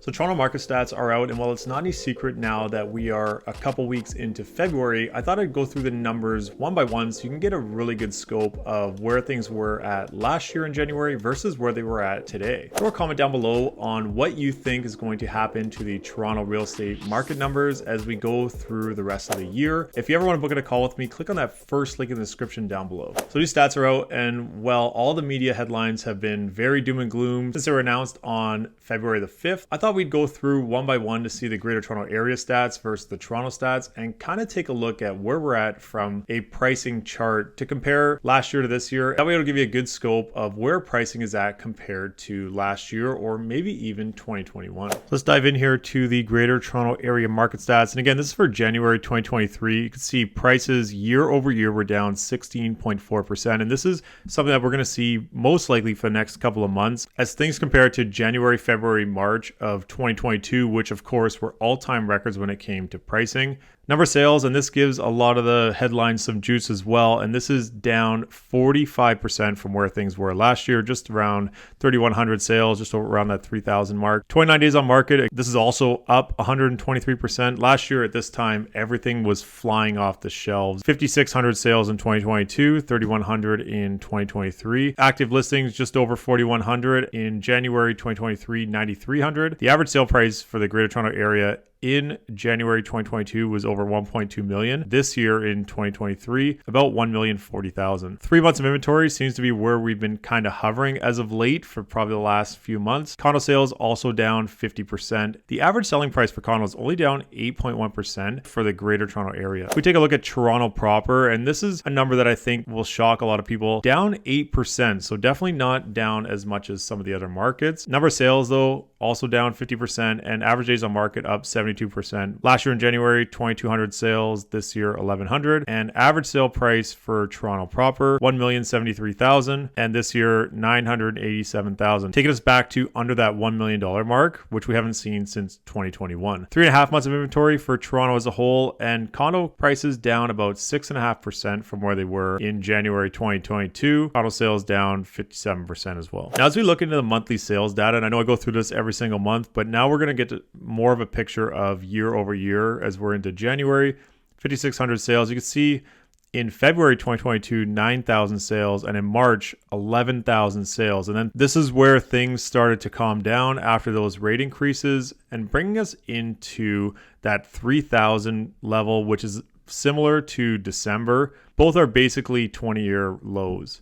So Toronto market stats are out, and while it's not any secret now that we are a couple weeks into February, I thought I'd go through the numbers one by one so you can get a really good scope of where things were at last year in January versus where they were at today. Throw a comment down below on what you think is going to happen to the Toronto real estate market numbers as we go through the rest of the year. If you ever want to book in a call with me, click on that first link in the description down below. So these stats are out, and well, all the media headlines have been very doom and gloom since they were announced on February the 5th. I thought we'd go through one by one to see the Greater Toronto Area stats versus the Toronto stats and kind of take a look at where we're at from a pricing chart to compare last year to this year. That way it'll give you a good scope of where pricing is at compared to last year or maybe even 2021. Let's dive in here to the Greater Toronto Area market stats. And again, this is for January 2023. You can see prices year over year were down 16.4%. And this is something that we're going to see most likely for the next couple of months as things compare to January, February, March of 2022, which of course were all-time records when it came to pricing. Number of sales, and this gives a lot of the headlines some juice as well, and this is down 45% from where things were last year, just around 3,100 sales, just around that 3,000 mark. 29 days on market, this is also up 123%. Last year at this time, everything was flying off the shelves. 5,600 sales in 2022, 3,100 in 2023. Active listings, just over 4,100. In January 2023, 9,300. The average sale price for the Greater Toronto Area in January 2022 was over 1.2 million. This year in 2023, about 1,040,000. 3 months of inventory seems to be where we've been kind of hovering as of late for probably the last few months. Condo sales also down 50%. The average selling price for condos only down 8.1% for the Greater Toronto Area. We take a look at Toronto proper, and this is a number that I think will shock a lot of people. Down 8%, so definitely not down as much as some of the other markets. Number of sales though, also down 50%, and average days on market up 72%. Last year in January, 2,200 sales. This year, 1,100. And average sale price for Toronto proper, 1,073,000. And this year, 987,000. Taking us back to under that $1 million mark, which we haven't seen since 2021. 3.5 months of inventory for Toronto as a whole, and condo prices down about 6.5% from where they were in January 2022. Condo sales down 57% as well. Now, as we look into the monthly sales data, and I know I go through this every single month, but now we're going to get to more of a picture of year over year as we're into January. 5,600 sales. You can see in February 2022, 9,000 sales, and in March, 11,000 sales. And then this is where things started to calm down after those rate increases and bringing us into that 3,000 level, which is similar to December. Both are basically 20-year lows.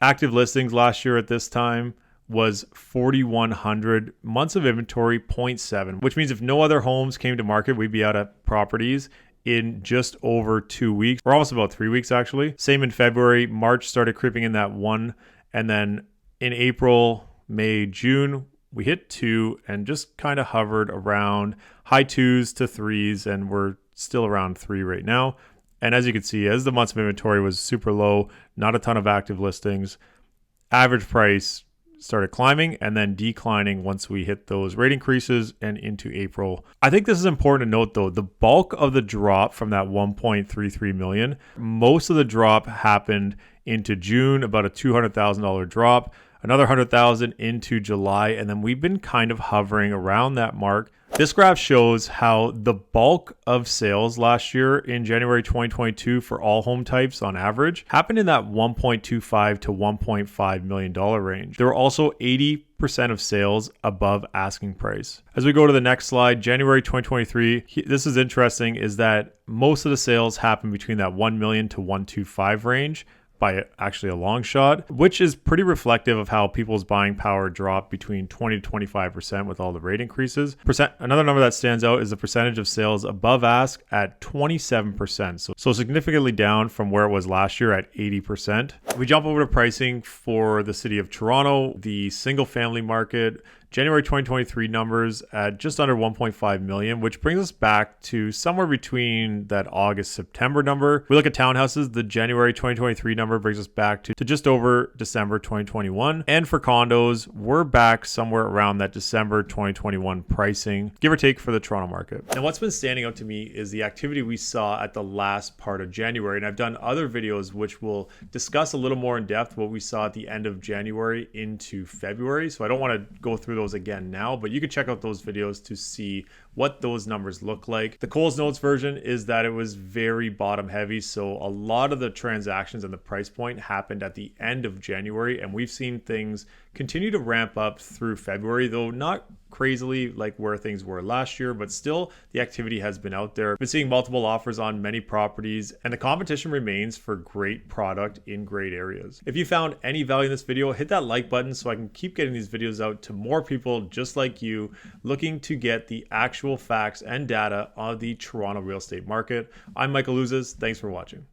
Active listings last year at this time was 4,100. Months of inventory, 0.7, which means if no other homes came to market, we'd be out of properties in just over 2 weeks, or almost about 3 weeks actually. Same in February. March started creeping in that 1, and then in April, May, June, we hit 2 and just kind of hovered around high 2s to 3s, and we're still around 3 right now. And as you can see, as the months of inventory was super low, not a ton of active listings, average price started climbing and then declining once we hit those rate increases and into April. I think this is important to note though, the bulk of the drop from that 1.33 million, most of the drop happened into June, about a $200,000 drop, another 100,000 into July, and then we've been kind of hovering around that mark. This graph shows how the bulk of sales last year in January 2022 for all home types on average happened in that $1.25 to $1.5 million range. There were also 80% of sales above asking price. As we go to the next slide, January 2023, this is interesting, is that most of the sales happened between that 1 million to 125 range, by actually a long shot, which is pretty reflective of how people's buying power dropped between 20 to 25% with all the rate increases. Another number that stands out is the percentage of sales above ask at 27%. So significantly down from where it was last year at 80%. We jump over to pricing for the city of Toronto, the single family market. January 2023 numbers at just under 1.5 million, which brings us back to somewhere between that August-September number. We look at townhouses, the January 2023 number brings us back to just over December 2021. And for condos, we're back somewhere around that December 2021 pricing, give or take, for the Toronto market. And what's been standing out to me is the activity we saw at the last part of January. And I've done other videos which will discuss a little more in depth what we saw at the end of January into February. So I don't want to go through those those again now, but you can check out those videos to see what those numbers look like. The Coles Notes version is that it was very bottom heavy, so a lot of the transactions and the price point happened at the end of January, and we've seen things continue to ramp up through February, though not crazily like where things were last year, but still the activity has been out there. Been seeing multiple offers on many properties, and the competition remains for great product in great areas. If you found any value in this video, hit that like button so I can keep getting these videos out to more people just like you looking to get the actual facts and data of the Toronto real estate market. I'm Michael Ouzas. Thanks for watching.